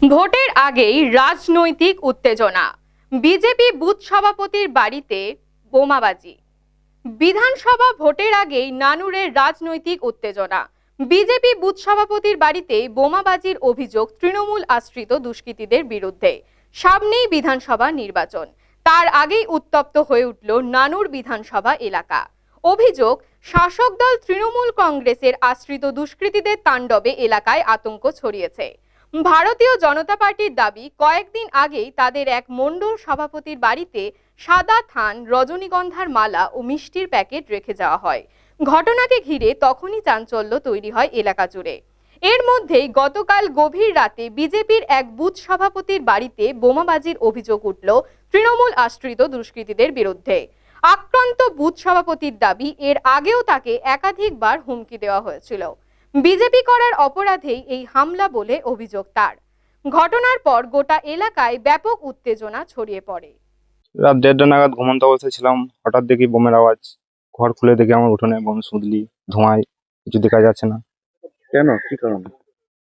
ভোটের আগেই রাজনৈতিক উত্তেজনা। বিজেপি বুথ সভাপতির বাড়িতে বোমাবাজি। বিধানসভা ভোটের আগেই নানুরে রাজনৈতিক উত্তেজনা। বিজেপি বুথ সভাপতির বাড়িতে বোমাবাজির অভিযোগ তৃণমূল আশ্রিত দুষ্কৃতীদের বিরুদ্ধে। সামনেই বিধানসভা নির্বাচন, তার আগেই উত্তপ্ত হয়ে উঠল নানুর বিধানসভা এলাকা। অভিযোগ, শাসক দল তৃণমূল কংগ্রেসের আশ্রিত দুষ্কৃতীদের তাণ্ডবে এলাকায় আতঙ্ক ছড়িয়েছে। ভারতীয় জনতা পার্টির দাবি, কয়েকদিন আগেই তাদের এক মণ্ডল সভাপতির বাড়িতে সাদা থান, রজনীগন্ধার মালা ও মিষ্টির প্যাকেট রেখে যাওয়া হয়। ঘটনাকে ঘিরে তখনই চাঞ্চল্য তৈরি হয় এলাকা জুড়ে। এর মধ্যেই গতকাল গভীর রাতে বিজেপির এক বুথ সভাপতির বাড়িতে বোমাবাজির অভিযোগ উঠল তৃণমূল আশ্রিত দুষ্কৃতীদের বিরুদ্ধে। আক্রান্ত বুথ সভাপতির দাবি, এর আগেও তাকে একাধিকবার হুমকি দেওয়া হয়েছিল। বিজেপি করার অপরাধেই এই হামলা বলে অভিযোগ তার। ঘটনার পর গোটা এলাকায় ব্যাপক উত্তেজনা ছড়িয়ে পড়ে। রাত 1:30 নাগাদ ঘুমন্ত অবস্থায় ছিলাম, হঠাৎ দেখি বোমের আওয়াজ। ঘর খুলে দেখি আমার উঠোনে বোম শুধলি, ধোঁয়ায় কিছু দেখা যাচ্ছে না। কেন? কি কারণে?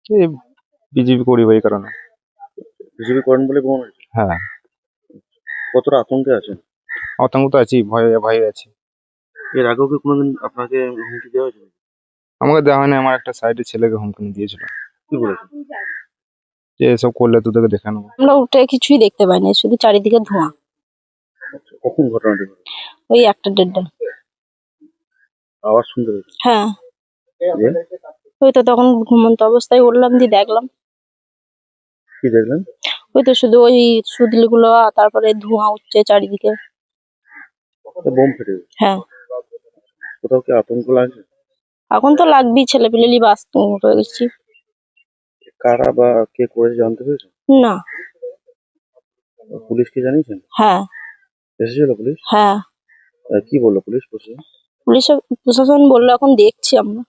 এই বিজেপি করি এই কারণে। বিজেপি করেন বলে বোমা মেরেছে? হ্যাঁ, কতটা আতঙ্কে আছেন? আতঙ্ক তো আছি, ভয়ে ভয়ে আছি। এর আগেও কি কোনোদিন আপনাকে হুমকি দেওয়া হয়েছিল? আমাকে দেওয়া হয়নি, আমার একটা সাইডে ছেলেকে হুমকি দিয়েছিল কি বলেছে? যে এসব করলে তোদেরকে দেখে নেবো। আমরা উঠে কিছুই দেখতে পাইনি, শুধু চারিদিকে ধোঁয়া। কখন ঘটনাটি ঘটে? ওই 1টা 1:30টা। আওয়াজ শুনতে পেয়েছেন? হ্যাঁ, যে ওই তো তখন ঘুমন্ত অবস্থায় উঠলাম, দিয়ে দেখলাম কি দেখলেন? ওই তো শুধু ওই সুদলি গুলো, তারপরে ধোঁয়া উঠছে চারিদিকে। বোম ফেটে গেছে। হ্যাঁ, কোথাও কি আতঙ্ক লাগছে? এখন তো লাগবেই, ছেলে পেলেলি বাস হয়ে গেছি। কারা বা কে করেছে জানতে পেরেছেন? না। পুলিশকে জানিয়েছেন? হ্যাঁ। এসেছিল পুলিশ? হ্যাঁ, কি বললো পুলিশ প্রশাসন? পুলিশ প্রশাসন বললো এখন দেখছি আমরা।